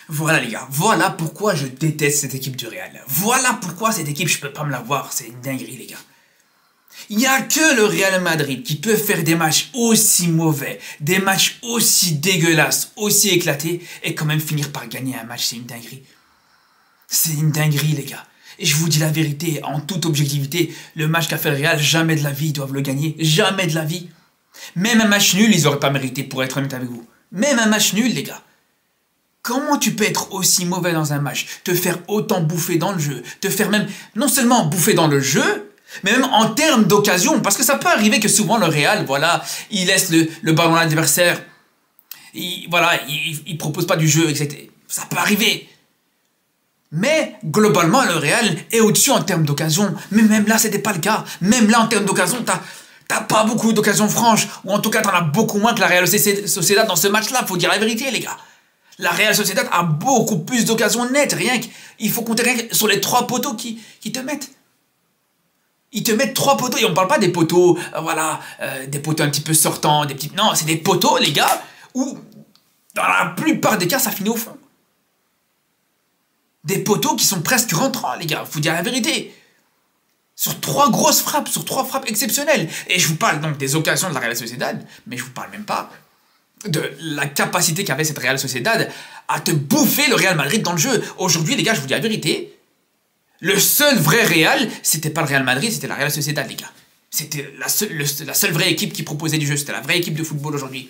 Voilà les gars, voilà pourquoi je déteste cette équipe du Real. Voilà pourquoi cette équipe, je peux pas me la voir, c'est une dinguerie les gars. Il n'y a que le Real Madrid qui peut faire des matchs aussi mauvais, des matchs aussi dégueulasses, aussi éclatés, et quand même finir par gagner un match, c'est une dinguerie. C'est une dinguerie les gars. Et je vous dis la vérité, en toute objectivité, le match qu'a fait le Real, jamais de la vie ils doivent le gagner, jamais de la vie. Même un match nul, ils auraient pas mérité, pour être honnête avec vous. Même un match nul les gars. Comment tu peux être aussi mauvais dans un match, te faire autant bouffer dans le jeu, te faire même, non seulement bouffer dans le jeu, mais même en termes d'occasion, parce que ça peut arriver que souvent le Real, voilà, il laisse le ballon à l'adversaire, voilà, il propose pas du jeu, etc. Ça peut arriver. Mais globalement, le Real est au-dessus en termes d'occasion. Mais même là, c'était pas le cas. Même là, en termes d'occasion, t'as pas beaucoup d'occasions franches, ou en tout cas, t'en as beaucoup moins que la Real Sociedad dans ce match-là. Faut dire la vérité, les gars. La Real Sociedad a beaucoup plus d'occasions nettes, il faut compter rien que sur les 3 poteaux qui te mettent. Ils te mettent 3 poteaux, et on parle pas des poteaux, voilà, des poteaux un petit peu sortants, des petits... Non, c'est des poteaux, les gars, où, dans la plupart des cas, ça finit au fond. Des poteaux qui sont presque rentrants, les gars, faut dire la vérité. Sur 3 grosses frappes, sur 3 frappes exceptionnelles. Et je vous parle donc des occasions de la Real Sociedad, mais je vous parle même pas de la capacité qu'avait cette Real Sociedad à te bouffer le Real Madrid dans le jeu. Aujourd'hui, les gars, je vous dis la vérité, le seul vrai Real, c'était pas le Real Madrid, c'était la Real Sociedad, les gars. C'était la seule vraie équipe qui proposait du jeu, c'était la vraie équipe de football aujourd'hui.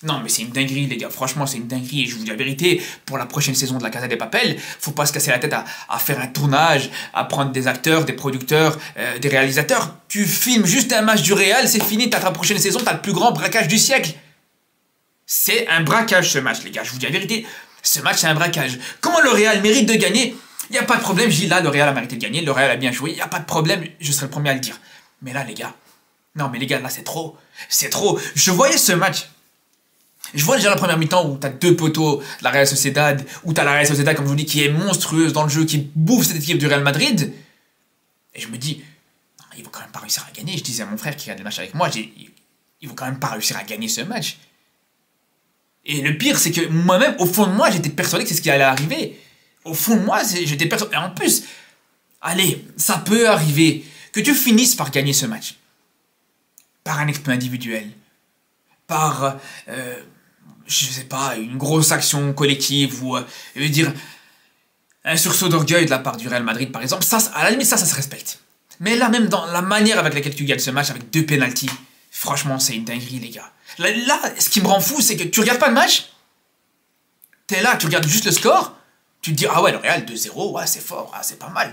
Non, mais c'est une dinguerie, les gars, franchement, c'est une dinguerie. Et je vous dis la vérité, pour la prochaine saison de la Casa de Papel, faut pas se casser la tête à faire un tournage, à prendre des acteurs, des producteurs, des réalisateurs. Tu filmes juste un match du Real, c'est fini, t'as ta prochaine saison, t'as le plus grand braquage du siècle. C'est un braquage ce match, les gars, je vous dis la vérité. Ce match, c'est un braquage. Comment le Real mérite de gagner? Il n'y a pas de problème, je dis là, le Real a mérité de gagner, le Real a bien joué, il n'y a pas de problème, je serai le premier à le dire. Mais là, les gars, non, mais les gars, là, c'est trop. C'est trop. Je voyais ce match. Je vois déjà la première mi-temps où t'as 2 poteaux de la Real Sociedad, où t'as la Real Sociedad, comme je vous dis, qui est monstrueuse dans le jeu, qui bouffe cette équipe du Real Madrid. Et je me dis, non, ils vont quand même pas réussir à gagner. Je disais à mon frère qui regarde le match avec moi, ils vont quand même pas réussir à gagner ce match. Et le pire, c'est que moi-même, au fond de moi, j'étais persuadé que c'est ce qui allait arriver. Au fond de moi, j'étais persuadé. Et en plus, allez, ça peut arriver que tu finisses par gagner ce match. Par un exploit individuel. Par, je sais pas, une grosse action collective ou, je veux dire, un sursaut d'orgueil de la part du Real Madrid, par exemple. Ça, à la limite, ça se respecte. Mais là, même dans la manière avec laquelle tu gagnes ce match, avec 2 pénaltys, franchement, c'est une dinguerie, les gars. Là, ce qui me rend fou, c'est que tu regardes pas le match, t'es là, tu regardes juste le score, tu te dis, ah ouais, le Real 2-0, ouais, c'est fort, ah, c'est pas mal.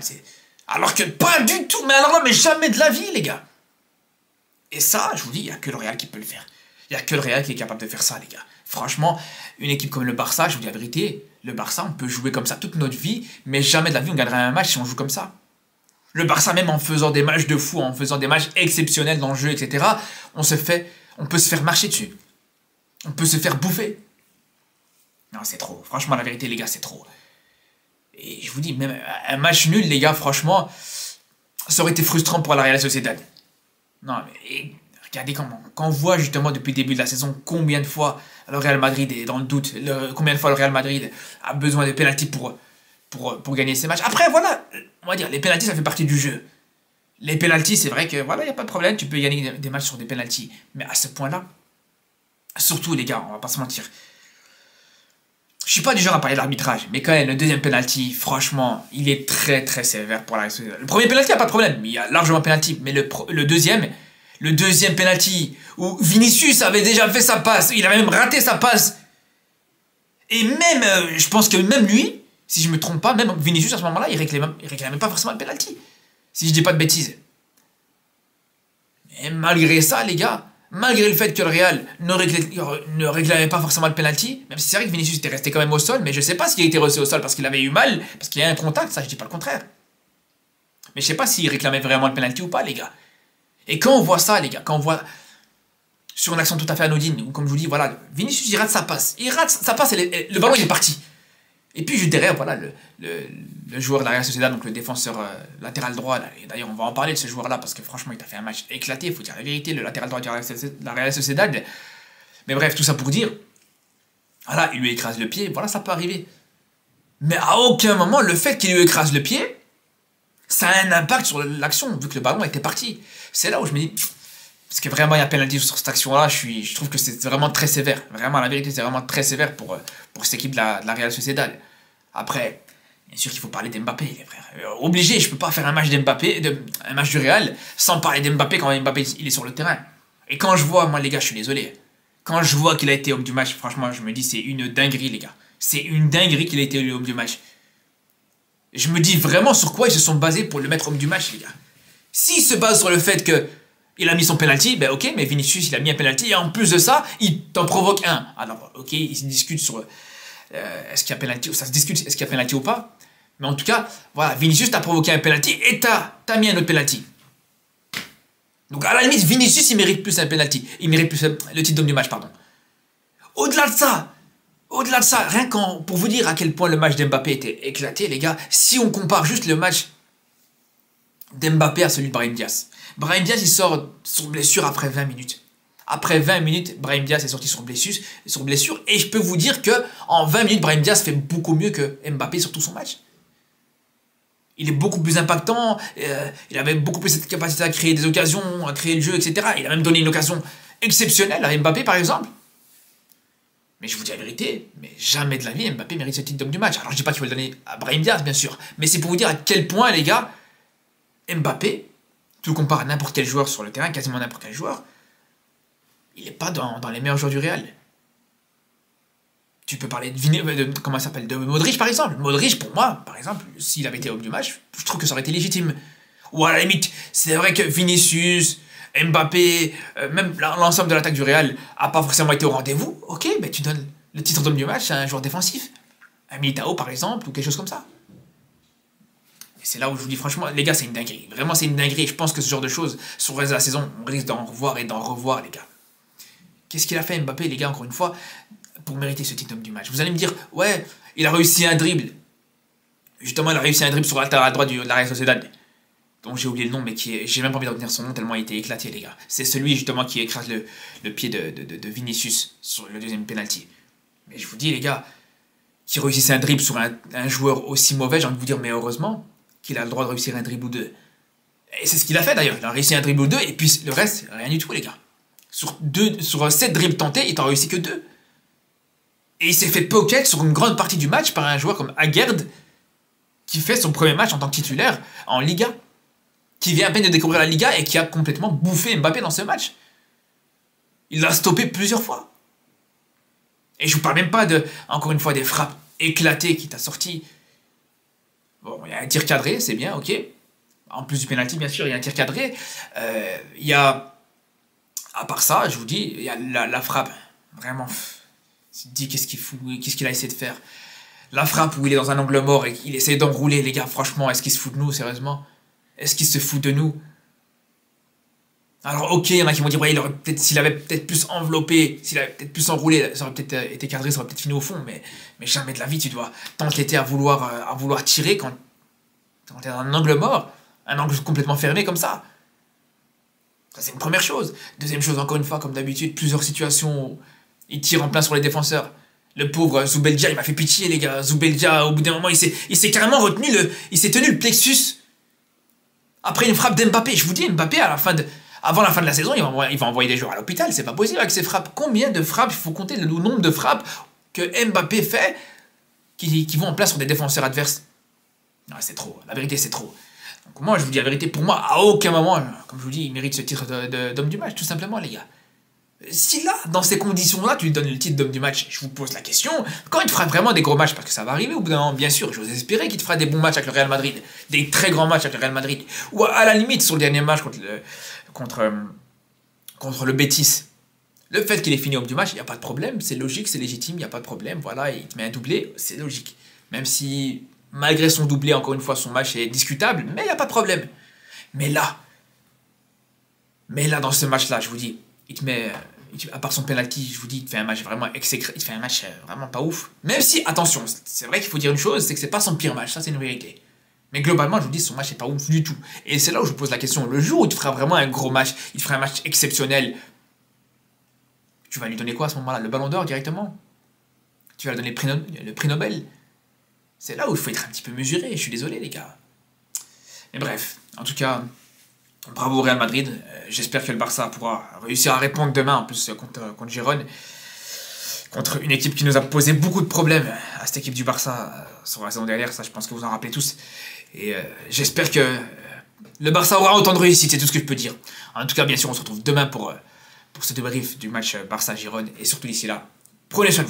Alors que pas du tout, mais alors là, mais jamais de la vie, les gars. Et ça, je vous dis, il n'y a que le Real qui peut le faire. Il n'y a que le Real qui est capable de faire ça, les gars. Franchement, une équipe comme le Barça, je vous dis la vérité, le Barça, on peut jouer comme ça toute notre vie, mais jamais de la vie on gagnerait un match si on joue comme ça. Le Barça, même en faisant des matchs de fou, en faisant des matchs exceptionnels dans le jeu, etc., on peut se faire marcher dessus. On peut se faire bouffer. Non, c'est trop. Franchement, la vérité, les gars, c'est trop. Et je vous dis, même un match nul, les gars, franchement, ça aurait été frustrant pour la Real Sociedad. Non, mais regardez quand on voit justement depuis le début de la saison combien de fois le Real Madrid est dans le doute, combien de fois le Real Madrid a besoin de pénaltys pour gagner ces matchs. Après, voilà, on va dire, les pénaltys, ça fait partie du jeu. Les pénaltys, c'est vrai que, voilà, il n'y a pas de problème, tu peux gagner des matchs sur des pénaltys. Mais à ce point-là, surtout, les gars, on va pas se mentir. Je suis pas du genre à parler de l'arbitrage, mais quand même, le deuxième penalty, franchement, il est très très sévère pour la Real Sociedad. Le premier penalty, il n'y a pas de problème, il y a largement penalty, mais le deuxième penalty, où Vinicius avait déjà fait sa passe, il avait même raté sa passe. Et même, je pense que même lui, si je me trompe pas, même Vinicius à ce moment-là, il réclamait pas forcément le penalty. Si je dis pas de bêtises. Et malgré ça, les gars, malgré le fait que le Real ne réclamait pas forcément le penalty, même si c'est vrai que Vinicius était resté quand même au sol, mais je sais pas s'il était resté au sol parce qu'il avait eu mal, parce qu'il y a un contact, ça je dis pas le contraire. Mais je sais pas s'il réclamait vraiment le penalty ou pas, les gars. Et quand on voit ça, les gars, quand on voit sur une action tout à fait anodine, ou comme je vous dis, voilà, Vinicius il rate sa passe, et le ballon il est parti. Et puis juste derrière, voilà, le joueur de la Real Sociedad, donc le défenseur latéral droit, et d'ailleurs on va en parler de ce joueur-là, parce que franchement il a fait un match éclaté, il faut dire la vérité, le latéral droit de la Real Sociedad. Mais bref, tout ça pour dire, voilà, il lui écrase le pied, voilà, ça peut arriver. Mais à aucun moment, le fait qu'il lui écrase le pied, ça a un impact sur l'action, vu que le ballon était parti. C'est là où je me dis, parce que vraiment, il y a penalty sur cette action-là, je trouve que c'est vraiment très sévère. Vraiment, la vérité, c'est vraiment très sévère pour cette équipe de la Real Sociedad. Après, bien sûr qu'il faut parler d'Mbappé, les frères. Obligé, je peux pas faire un match d'Mbappé, un match du Real, sans parler d'Mbappé quand Mbappé il est sur le terrain. Et quand je vois, moi les gars, je suis désolé. Quand je vois qu'il a été homme du match, franchement, je me dis c'est une dinguerie, les gars. C'est une dinguerie qu'il ait été homme du match. Je me dis vraiment sur quoi ils se sont basés pour le mettre homme du match, les gars. S'ils se basent sur le fait que il a mis son penalty, ben ok, mais Vinicius il a mis un penalty et en plus de ça, il t'en provoque un. Alors ok, ils se discutent sur est-ce qu'il y a penalty, ça se discute est-ce qu'il y a penalty ou pas. Mais en tout cas, voilà, Vinicius t'a provoqué un penalty et t'as mis un autre penalty. Donc à la limite, Vinicius il mérite plus un penalty, il mérite plus le titre d'homme du match, pardon. Au-delà de ça, rien qu'en pour vous dire à quel point le match d'Mbappé était éclaté, les gars, si on compare juste le match d'Mbappé à celui de Brahim Diaz. Brahim Diaz, il sort sur blessure après 20 minutes. Après 20 minutes, Brahim Diaz est sorti sur blessure. Et je peux vous dire que en 20 minutes, Brahim Diaz fait beaucoup mieux que Mbappé sur tout son match. Il est beaucoup plus impactant, il avait beaucoup plus cette capacité à créer des occasions, à créer le jeu, etc. Il a même donné une occasion exceptionnelle à Mbappé, par exemple. Mais je vous dis la vérité, mais jamais de la vie, Mbappé mérite ce titre d'homme du match. Alors je dis pas qu'il faut le donner à Brahim Diaz, bien sûr. Mais c'est pour vous dire à quel point, les gars, Mbappé, tu le compares à n'importe quel joueur sur le terrain, quasiment n'importe quel joueur, il n'est pas dans les meilleurs joueurs du Real. Tu peux parler comment ça s'appelle, de Modric par exemple. Modric, pour moi, par exemple, s'il avait été homme du match, je trouve que ça aurait été légitime. Ou à la limite, c'est vrai que Vinicius, Mbappé, même l'ensemble de l'attaque du Real a pas forcément été au rendez-vous. Ok, mais tu donnes le titre d'homme du match à un joueur défensif. Un Militao par exemple, ou quelque chose comme ça. Et c'est là où je vous dis franchement, les gars, c'est une dinguerie. Vraiment, c'est une dinguerie. Je pense que ce genre de choses, sur le reste de la saison, on risque d'en revoir et d'en revoir, les gars. Qu'est-ce qu'il a fait Mbappé, les gars, encore une fois, pour mériter ce titre d'homme du match? Vous allez me dire, ouais, il a réussi un dribble. Justement, il a réussi un dribble sur la droite de la Real Sociedad. Donc j'ai oublié le nom, mais j'ai même pas envie de retenir son nom tellement il était éclaté, les gars. C'est celui justement qui écrase le pied de Vinicius sur le deuxième penalty. Mais je vous dis, les gars, qui réussissait un dribble sur un joueur aussi mauvais, j'ai envie de vous dire, mais heureusement qu'il a le droit de réussir un dribble ou deux. Et c'est ce qu'il a fait d'ailleurs. Il a réussi un dribble ou deux, et puis le reste, rien du tout, les gars. Sur 7 dribbles tentés, il t'en réussi que 2. Et il s'est fait pocket sur une grande partie du match par un joueur comme Aguerd, qui fait son premier match en tant que titulaire en Liga. Qui vient à peine de découvrir la Liga et qui a complètement bouffé Mbappé dans ce match. Il l'a stoppé plusieurs fois. Et je vous parle même pas encore une fois, des frappes éclatées qui t'a sorti. Bon, il y a un tir cadré, c'est bien, ok. En plus du penalty, bien sûr, il y a un tir cadré. Il y a, à part ça, je vous dis, il y a la frappe. Vraiment, tu te dis qu'est-ce qu'il a essayé de faire. La frappe où il est dans un angle mort et qu'il essaie d'enrouler, les gars, franchement, est-ce qu'il se fout de nous, sérieusement? Est-ce qu'il se fout de nous? Alors ok, il y en a qui m'ont dit, ouais, s'il avait peut-être plus enveloppé, s'il avait peut-être plus enroulé, ça aurait peut-être été cadré, ça aurait peut-être fini au fond, mais jamais de la vie, tu dois t'entêter à vouloir tirer quand t'es dans un angle mort, un angle complètement fermé comme ça. Ça, c'est une première chose. Deuxième chose, encore une fois, comme d'habitude, plusieurs situations où il tire en plein sur les défenseurs. Le pauvre Zubeldia, il m'a fait pitié, les gars. Zubeldia, au bout d'un moment, il s'est carrément retenu il s'est tenu le plexus. Après une frappe d'Mbappé, je vous dis, Mbappé, avant la fin de la saison, il va envoyer des joueurs à l'hôpital, c'est pas possible avec ces frappes. Combien de frappes, il faut compter le nombre de frappes que Mbappé fait qui vont en place sur des défenseurs adverses. Non, c'est trop, la vérité c'est trop. Donc moi, je vous dis la vérité, pour moi, à aucun moment, comme je vous dis, il mérite ce titre d'homme du match, tout simplement, les gars. Si là, dans ces conditions-là, tu lui donnes le titre d'homme du match, je vous pose la question, quand il te fera vraiment des gros matchs, parce que ça va arriver au bout d'un moment, bien sûr, j'ose espérer qu'il te fera des bons matchs avec le Real Madrid, des très grands matchs avec le Real Madrid, ou à la limite, sur le dernier match contre le Betis, le fait qu'il ait fini homme du match, il n'y a pas de problème, c'est logique, c'est légitime, il n'y a pas de problème, voilà, il te met un doublé, c'est logique. Même si, malgré son doublé, encore une fois, son match est discutable, mais il n'y a pas de problème. Mais là, dans ce match-là, je vous dis, à part son penalty, je vous dis, il te fait un match vraiment exécré, il te fait un match vraiment pas ouf. Même si, attention, c'est vrai qu'il faut dire une chose, c'est que c'est pas son pire match, ça c'est une vérité. Mais globalement, je vous dis, son match est pas ouf du tout. Et c'est là où je vous pose la question, le jour où il fera vraiment un gros match, il fera un match exceptionnel, tu vas lui donner quoi à ce moment-là? Le Ballon d'Or directement? Tu vas lui donner le prix Nobel? C'est là où il faut être un petit peu mesuré, je suis désolé les gars. Mais bref, en tout cas, bravo au Real Madrid. J'espère que le Barça pourra réussir à répondre demain, en plus contre Girone. Contre une équipe qui nous a posé beaucoup de problèmes à cette équipe du Barça sur la saison dernière, ça je pense que vous en rappelez tous. Et j'espère que le Barça aura autant de réussite, c'est tout ce que je peux dire. En tout cas, bien sûr, on se retrouve demain pour ce débrief du match Barça-Girone. Et surtout d'ici là, prenez soin de vous.